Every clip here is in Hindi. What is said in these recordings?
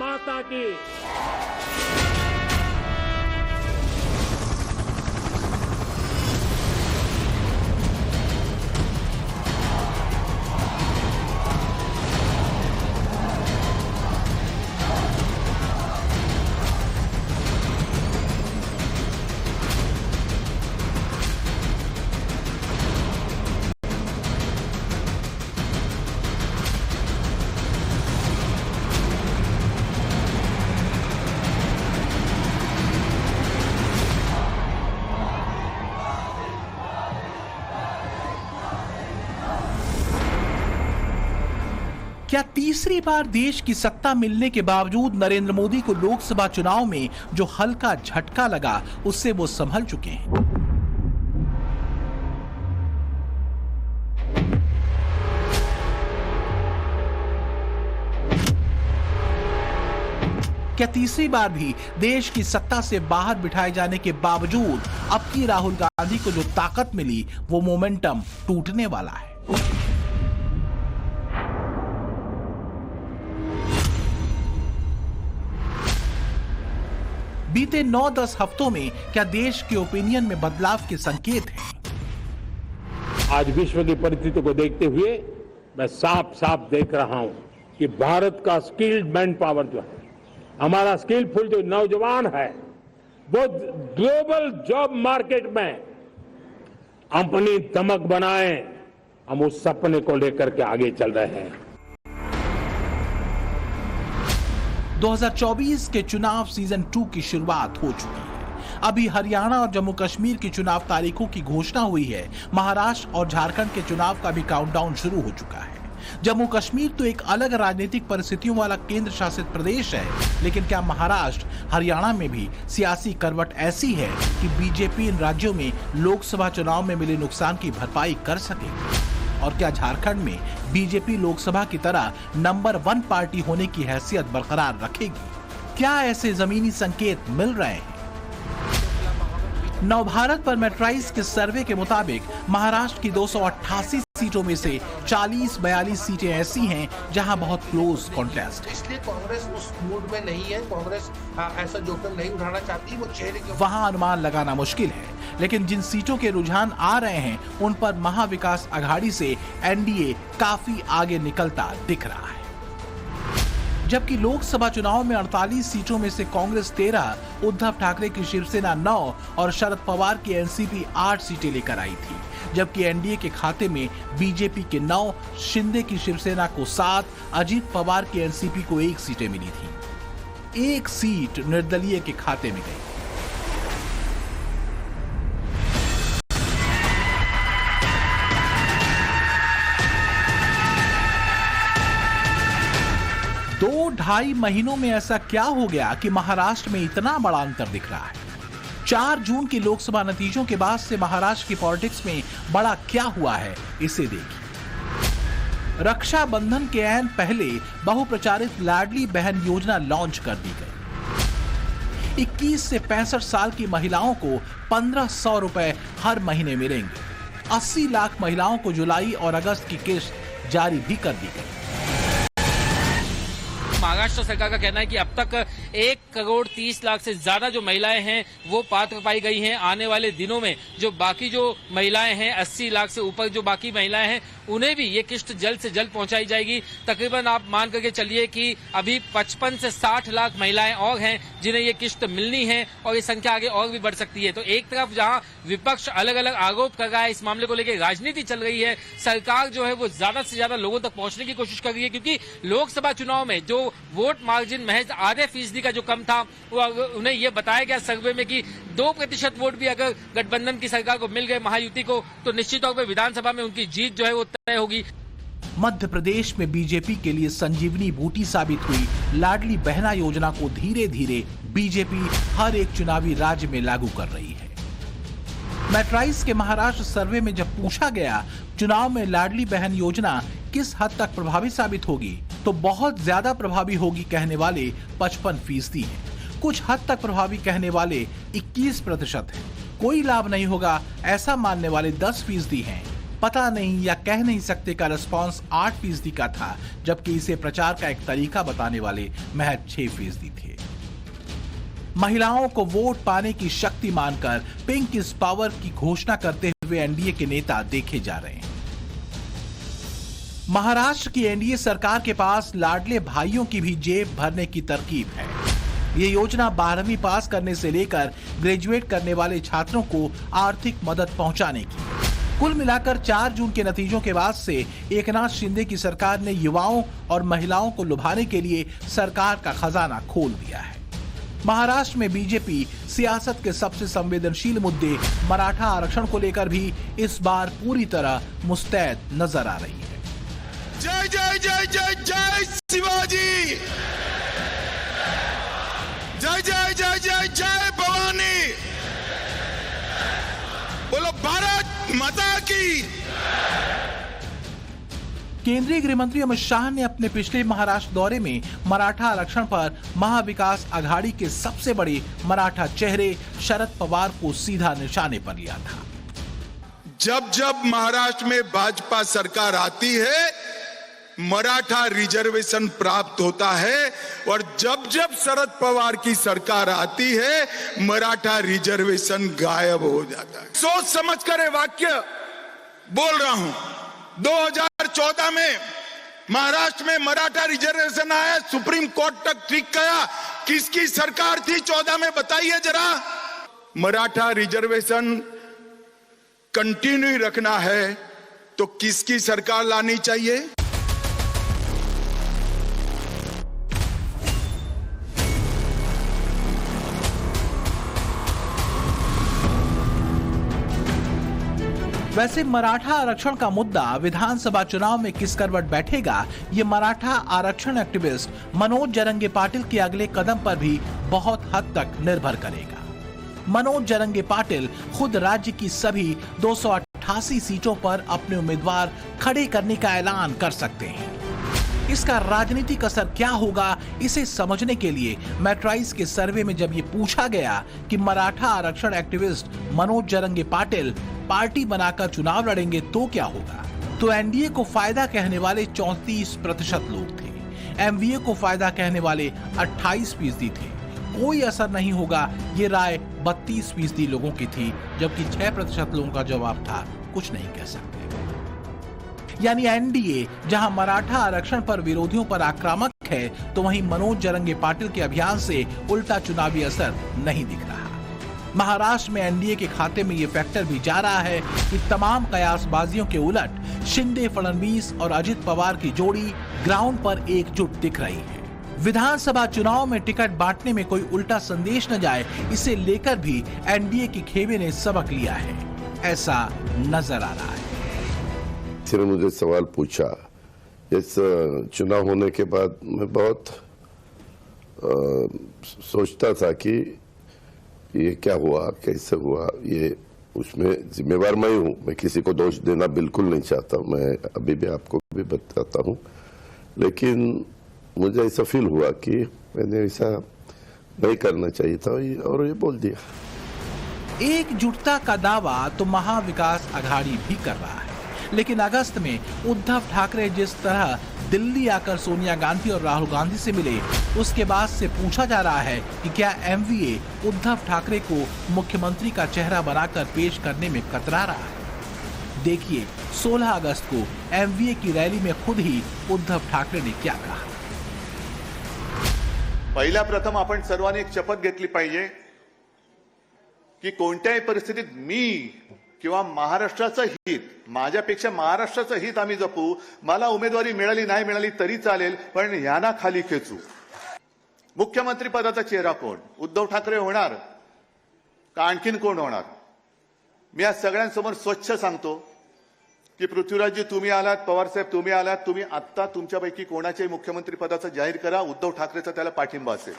माता की। क्या तीसरी बार देश की सत्ता मिलने के बावजूद नरेंद्र मोदी को लोकसभा चुनाव में जो हल्का झटका लगा उससे वो संभल चुके हैं? क्या तीसरी बार भी देश की सत्ता से बाहर बिठाए जाने के बावजूद अब की राहुल गांधी को जो ताकत मिली वो मोमेंटम टूटने वाला है? बीते 9-10 हफ्तों में क्या देश के ओपिनियन में बदलाव के संकेत हैं? आज विश्व की परिस्थिति को देखते हुए मैं साफ साफ देख रहा हूं कि भारत का स्किल्ड मैन पावर जो है, हमारा स्किलफुल जो नौजवान है, वो ग्लोबल जॉब मार्केट में अपनी दमक बनाए, हम उस सपने को लेकर के आगे चल रहे हैं। 2024 के चुनाव सीजन 2 की शुरुआत हो चुकी है। अभी हरियाणा और जम्मू कश्मीर की चुनाव तारीखों की घोषणा हुई है। महाराष्ट्र और झारखंड के चुनाव का भी काउंटडाउन शुरू हो चुका है। जम्मू कश्मीर तो एक अलग राजनीतिक परिस्थितियों वाला केंद्र शासित प्रदेश है, लेकिन क्या महाराष्ट्र, हरियाणा में भी सियासी करवट ऐसी है कि बीजेपी इन राज्यों में लोकसभा चुनाव में मिले नुकसान की भरपाई कर सकेगी? और क्या झारखंड में बीजेपी लोकसभा की तरह नंबर 1 पार्टी होने की हैसियत बरकरार रखेगी? क्या ऐसे जमीनी संकेत मिल रहे हैं? नवभारत पर मेट्राइज के सर्वे के मुताबिक महाराष्ट्र की 288 सीटों में से 40-42 सीटें ऐसी हैं जहां बहुत क्लोज कॉन्टेस्ट है। इसलिए कांग्रेस उस मूड में नहीं है। कांग्रेस ऐसा जोखिम नहीं उठाना चाहती। वो चेहरे के वहां अनुमान लगाना मुश्किल है, लेकिन जिन सीटों के रुझान आ रहे हैं उन पर महाविकास आघाड़ी से एनडीए काफी आगे निकलता दिख रहा है। जबकि लोकसभा चुनाव में 48 सीटों में से कांग्रेस 13, उद्धव ठाकरे की शिवसेना 9 और शरद पवार की एनसीपी 8 सीटें लेकर आई थी, जबकि एनडीए के खाते में बीजेपी के 9, शिंदे की शिवसेना को 7, अजीत पवार की एनसीपी को 1 सीटें मिली थी। 1 सीट निर्दलीय के खाते में गई। दो ढाई महीनों में ऐसा क्या हो गया कि महाराष्ट्र में इतना बड़ा अंतर दिख रहा है? 4 जून के लोकसभा नतीजों के बाद से महाराष्ट्र की पॉलिटिक्स में बड़ा क्या हुआ है, इसे देखिए। रक्षाबंधन के ऐन पहले बहुप्रचारित लाडली बहन योजना लॉन्च कर दी गई। 21 से 65 साल की महिलाओं को 1500 रुपए हर महीने मिलेंगे। 80 लाख महिलाओं को जुलाई और अगस्त की किस्त जारी भी कर दी गई। महाराष्ट्र सरकार का कहना है कि अब तक 1,30,00,000 से ज्यादा जो महिलाएं हैं वो पात्र पाई गई हैं। आने वाले दिनों में जो बाकी जो महिलाएं हैं, 80 लाख से ऊपर जो बाकी महिलाएं हैं, उन्हें भी ये किस्त जल्द से जल्द पहुंचाई जाएगी। तकरीबन आप मान करके चलिए कि अभी 55 से 60 लाख महिलाएं और हैं जिन्हें ये किस्त मिलनी है और ये संख्या आगे और भी बढ़ सकती है। तो एक तरफ जहां विपक्ष अलग अलग आरोप कर रहा है, इस मामले को लेकर राजनीति चल रही है, सरकार जो है वो ज्यादा से ज्यादा लोगों तक पहुंचने की कोशिश कर रही है, क्योंकि लोकसभा चुनाव में जो वोट मार्जिन महज आधे फीसदी का जो कम था, वो उन्हें यह बताया गया सर्वे में कि 2% वोट भी अगर गठबंधन की सरकार को मिल गए, महायुति को, तो निश्चित तौर पर विधानसभा में उनकी जीत जो है वो तय होगी। मध्य प्रदेश में बीजेपी के लिए संजीवनी बूटी साबित हुई लाडली बहना योजना को धीरे धीरे बीजेपी हर एक चुनावी राज्य में लागू कर रही है। मेट्राइज के महाराष्ट्र सर्वे में जब पूछा गया चुनाव में लाडली बहन योजना किस हद तक प्रभावी साबित होगी, तो बहुत ज्यादा प्रभावी होगी कहने वाले 55% हैं। कुछ हद तक प्रभावी कहने वाले 21% हैं। कोई लाभ नहीं होगा ऐसा मानने वाले 10% हैं। पता नहीं या कह नहीं सकते का रिस्पॉन्स 8% का था, जबकि इसे प्रचार का एक तरीका बताने वाले महज 6% थे। महिलाओं को वोट पाने की शक्ति मानकर पिंक इज पावर की घोषणा करते हुए एनडीए के नेता देखे जा रहे हैं। महाराष्ट्र की एनडीए सरकार के पास लाडले भाइयों की भी जेब भरने की तरकीब है। ये योजना 12वीं पास करने से लेकर ग्रेजुएट करने वाले छात्रों को आर्थिक मदद पहुंचाने की है। कुल मिलाकर 4 जून के नतीजों के बाद से एकनाथ शिंदे की सरकार ने युवाओं और महिलाओं को लुभाने के लिए सरकार का खजाना खोल दिया है। महाराष्ट्र में बीजेपी सियासत के सबसे संवेदनशील मुद्दे मराठा आरक्षण को लेकर भी इस बार पूरी तरह मुस्तैद नजर आ रही है। जय जय जय जय जय शिवाजी, जय जय जय जय जय भवानी, बोलो भारत माता की। केंद्रीय गृह मंत्री अमित शाह ने अपने पिछले महाराष्ट्र दौरे में मराठा आरक्षण पर महाविकास आघाड़ी के सबसे बड़े मराठा चेहरे शरद पवार को सीधा निशाने पर लिया था। जब जब महाराष्ट्र में भाजपा सरकार आती है, मराठा रिजर्वेशन प्राप्त होता है, और जब जब शरद पवार की सरकार आती है, मराठा रिजर्वेशन गायब हो जाता है। सोच समझ कर ये वाक्य बोल रहा हूं। 2014 में महाराष्ट्र में मराठा रिजर्वेशन आया, सुप्रीम कोर्ट तक ठीक गया। किसकी सरकार थी 14 में, बताइए जरा। मराठा रिजर्वेशन कंटिन्यू रखना है तो किसकी सरकार लानी चाहिए? वैसे मराठा आरक्षण का मुद्दा विधानसभा चुनाव में किस करवट बैठेगा, ये मराठा आरक्षण एक्टिविस्ट मनोज जरंगे पाटिल के अगले कदम पर भी बहुत हद तक निर्भर करेगा। मनोज जरंगे पाटिल खुद राज्य की सभी 288 सीटों पर अपने उम्मीदवार खड़े करने का ऐलान कर सकते हैं। इसका राजनीतिक असर क्या होगा, इसे समझने के लिए मैट्राइज के सर्वे में जब ये पूछा गया कि मराठा आरक्षण एक्टिविस्ट मनोज जरंगे पाटिल पार्टी बनाकर चुनाव लड़ेंगे तो क्या होगा, तो एनडीए को फायदा कहने वाले 34% लोग थे, एमवीए को फायदा कहने वाले 28% थे। कोई असर नहीं होगा, ये राय 32% लोगों की थी, जबकि 6% लोगों का जवाब था कुछ नहीं कह सकते। यानी एनडीए जहां मराठा आरक्षण पर विरोधियों पर आक्रामक है, तो वहीं मनोज जरंगे पाटिल के अभियान से उल्टा चुनावी असर नहीं दिख रहा। महाराष्ट्र में एनडीए के खाते में ये फैक्टर भी जा रहा है कि तमाम कयासबाजियों के उलट शिंदे, फडणवीस और अजित पवार की जोड़ी ग्राउंड पर एकजुट दिख रही है। विधानसभा चुनाव में टिकट बांटने में कोई उल्टा संदेश न जाए, इसे लेकर भी एनडीए के खेमे ने सबक लिया है, ऐसा नजर आ रहा है। ने मुझे सवाल पूछा, इस चुनाव होने के बाद मैं बहुत सोचता था कि ये क्या हुआ, कैसे हुआ, ये उसमें जिम्मेवार मैं हूँ। मैं किसी को दोष देना बिल्कुल नहीं चाहता, मैं अभी भी आपको भी बताता हूँ, लेकिन मुझे ऐसा फील हुआ कि मैंने ऐसा नहीं करना चाहिए था और ये बोल दिया। एकजुटता का दावा तो महाविकास आघाड़ी भी कर रहा है, लेकिन अगस्त में उद्धव ठाकरे जिस तरह दिल्ली आकर सोनिया गांधी और राहुल गांधी से मिले, उसके बाद से पूछा जा रहा है कि क्या एमवीए उद्धव ठाकरे को मुख्यमंत्री का चेहरा बनाकर पेश करने में कतरा रहा है। देखिए 16 अगस्त को एमवीए की रैली में खुद ही उद्धव ठाकरे ने क्या कहा। पहिल्या प्रथम आपण सर्वांनी एक शपथ घेतली पाहिजे की कोणत्याही परिस्थितीत मी किंवा महाराष्ट्राचं हित, माझ्यापेक्षा महाराष्ट्राचं हित आम्ही जपू। मला उमेदवारी मिळाली नाही मिळाली तरी चालेल, पण यांना खाली खेचू। मुख्यमंत्री पदाचा चेहरा कोण? उद्धव ठाकरे होणार का आणखीन कोण होणार? मी आज सगळ्यांसमोर स्वच्छ सांगतो की पृथ्वीराजजी तुम्ही आलात, पवार साहेब तुम्ही आलात, तुम्ही आत्ता तुमच्यापैकी कोणाच्याही मुख्यमंत्री पदाचा जाहीर करा, उद्धव ठाकरेचा त्याला पाठिंबा असेल।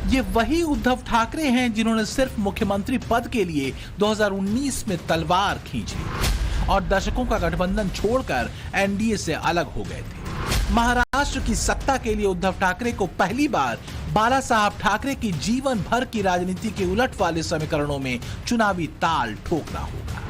ये वही उद्धव ठाकरे हैं जिन्होंने सिर्फ मुख्यमंत्री पद के लिए 2019 में तलवार खींची और दशकों का गठबंधन छोड़कर एनडीए से अलग हो गए थे। महाराष्ट्र की सत्ता के लिए उद्धव ठाकरे को पहली बार बाला साहब ठाकरे की जीवन भर की राजनीति के उलट वाले समीकरणों में चुनावी ताल ठोकना होगा।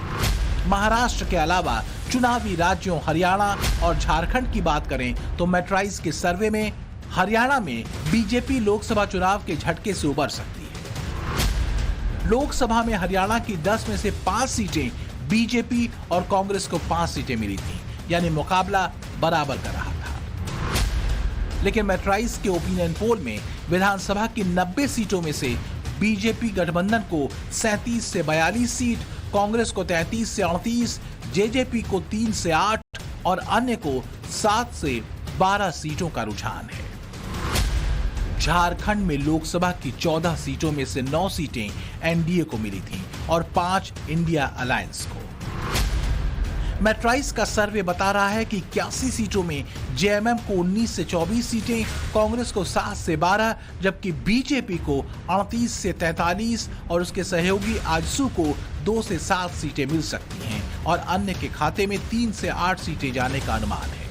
महाराष्ट्र के अलावा चुनावी राज्यों हरियाणा और झारखंड की बात करें तो मेट्राइज के सर्वे में हरियाणा में बीजेपी लोकसभा चुनाव के झटके से उबर सकती है। लोकसभा में हरियाणा की 10 में से 5 सीटें बीजेपी और कांग्रेस को 5 सीटें मिली थी, यानी मुकाबला बराबर का रहा था। लेकिन मेट्राइज के ओपिनियन पोल में विधानसभा की 90 सीटों में से बीजेपी गठबंधन को 37 से 42 सीट, कांग्रेस को 33 से 38, जेजेपी को 3 से 8 और अन्य को 7 से 12 सीटों का रुझान है। झारखंड में लोकसभा की 14 सीटों में से 9 सीटें एनडीए को मिली थीं और 5 इंडिया अलायंस को। मेट्राइज का सर्वे बता रहा है कि 81 सीटों में जेएमएम को 19 से 24 सीटें, कांग्रेस को 7 से 12, जबकि बीजेपी को 38 से 43 और उसके सहयोगी आजसू को 2 से 7 सीटें मिल सकती हैं और अन्य के खाते में 3 से 8 सीटें जाने का अनुमान है।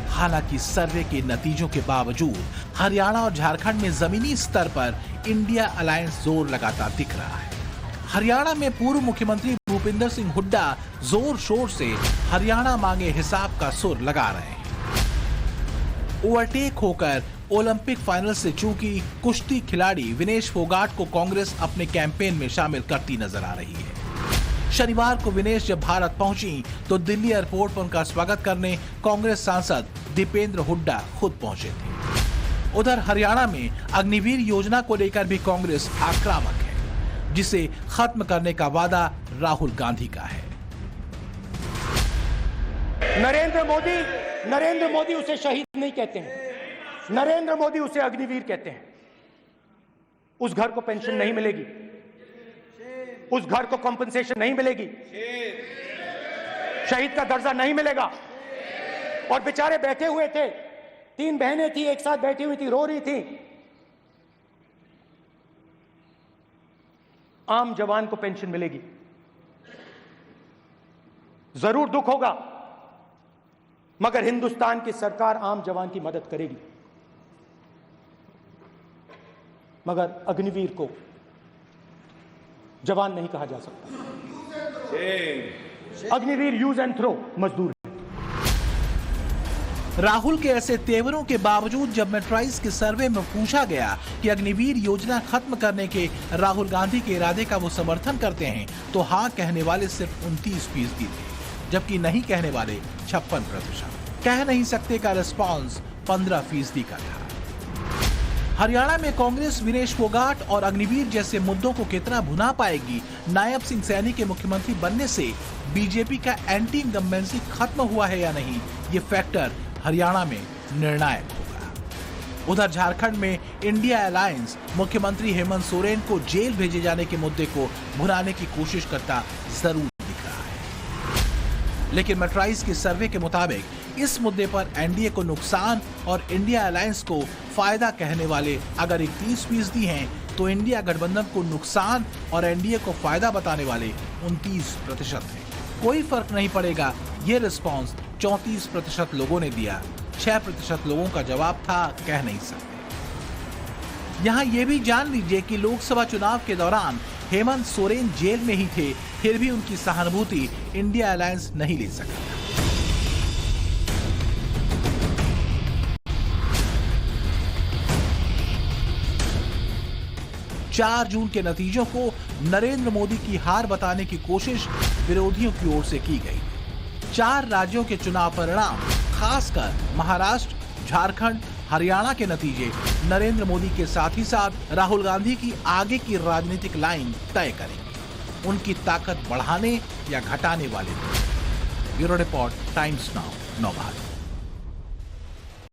हालांकि सर्वे के नतीजों के बावजूद हरियाणा और झारखंड में जमीनी स्तर पर इंडिया अलायंस जोर लगाता दिख रहा है। हरियाणा में पूर्व मुख्यमंत्री भूपिंदर सिंह हुड्डा जोर शोर से हरियाणा मांगे हिसाब का सुर लगा रहे हैं। ओवरटेक होकर ओलंपिक फाइनल से चूकी कुश्ती खिलाड़ी विनेश फोगाट को कांग्रेस अपने कैंपेन में शामिल करती नजर आ रही है। शनिवार को विनेश जब भारत पहुंची तो दिल्ली एयरपोर्ट पर उनका स्वागत करने कांग्रेस सांसद दीपेंद्र हुड्डा खुद पहुंचे थे। उधर हरियाणा में अग्निवीर योजना को लेकर भी कांग्रेस आक्रामक है, जिसे खत्म करने का वादा राहुल गांधी का है। नरेंद्र मोदी उसे शहीद नहीं कहते हैं, नरेंद्र मोदी उसे अग्निवीर कहते हैं। उस घर को पेंशन नहीं मिलेगी, उस घर को कॉम्पनसेशन नहीं मिलेगी, शहीद का दर्जा नहीं मिलेगा। और बेचारे बैठे हुए थे, 3 बहनें थी, एक साथ बैठी हुई थी, रो रही थी। आम जवान को पेंशन मिलेगी, जरूर दुख होगा, मगर हिंदुस्तान की सरकार आम जवान की मदद करेगी। मगर अग्निवीर को जवान नहीं कहा जा सकता। अग्निवीर यूज एंड थ्रो मजदूर है। राहुल के ऐसे तेवरों के बावजूद जब मेट्राइज के सर्वे में पूछा गया कि अग्निवीर योजना खत्म करने के राहुल गांधी के इरादे का वो समर्थन करते हैं, तो हाँ कहने वाले सिर्फ 29% थे, जबकि नहीं कहने वाले 56%। कह नहीं सकते का रिस्पॉन्स 15% का था। हरियाणा में कांग्रेस विनेश फोगाट और अग्निवीर जैसे मुद्दों को कितना भुना पाएगी, नायब सिंह सैनी के मुख्यमंत्री बनने से बीजेपी का एंटी इनकम्बेंसी खत्म हुआ है या नहीं, ये फैक्टर हरियाणा में निर्णायक होगा। उधर झारखंड में इंडिया अलायंस मुख्यमंत्री हेमंत सोरेन को जेल भेजे जाने के मुद्दे को भुनाने की कोशिश करता जरूर दिख रहा है। लेकिन मेट्राइज के सर्वे के मुताबिक इस मुद्दे पर एनडीए को नुकसान और इंडिया अलायंस को फायदा कहने वाले अगर 31% हैं, तो इंडिया गठबंधन को नुकसान और एनडीए को फायदा बताने वाले 29% हैं। कोई फर्क नहीं पड़ेगा, ये रिस्पॉन्स 34% लोगों ने दिया, 6% लोगों का जवाब था कह नहीं सकते। यहाँ ये भी जान लीजिए कि लोकसभा चुनाव के दौरान हेमंत सोरेन जेल में ही थे, फिर भी उनकी सहानुभूति इंडिया अलायंस नहीं ले सका। 4 जून के नतीजों को नरेंद्र मोदी की हार बताने की कोशिश विरोधियों की ओर से की गई। 4 राज्यों के चुनाव परिणाम, खासकर महाराष्ट्र, झारखंड, हरियाणा के नतीजे नरेंद्र मोदी के साथ ही साथ राहुल गांधी की आगे की राजनीतिक लाइन तय करेंगे, उनकी ताकत बढ़ाने या घटाने वाले। ब्यूरो रिपोर्ट, टाइम्स नाउ, नव भारत।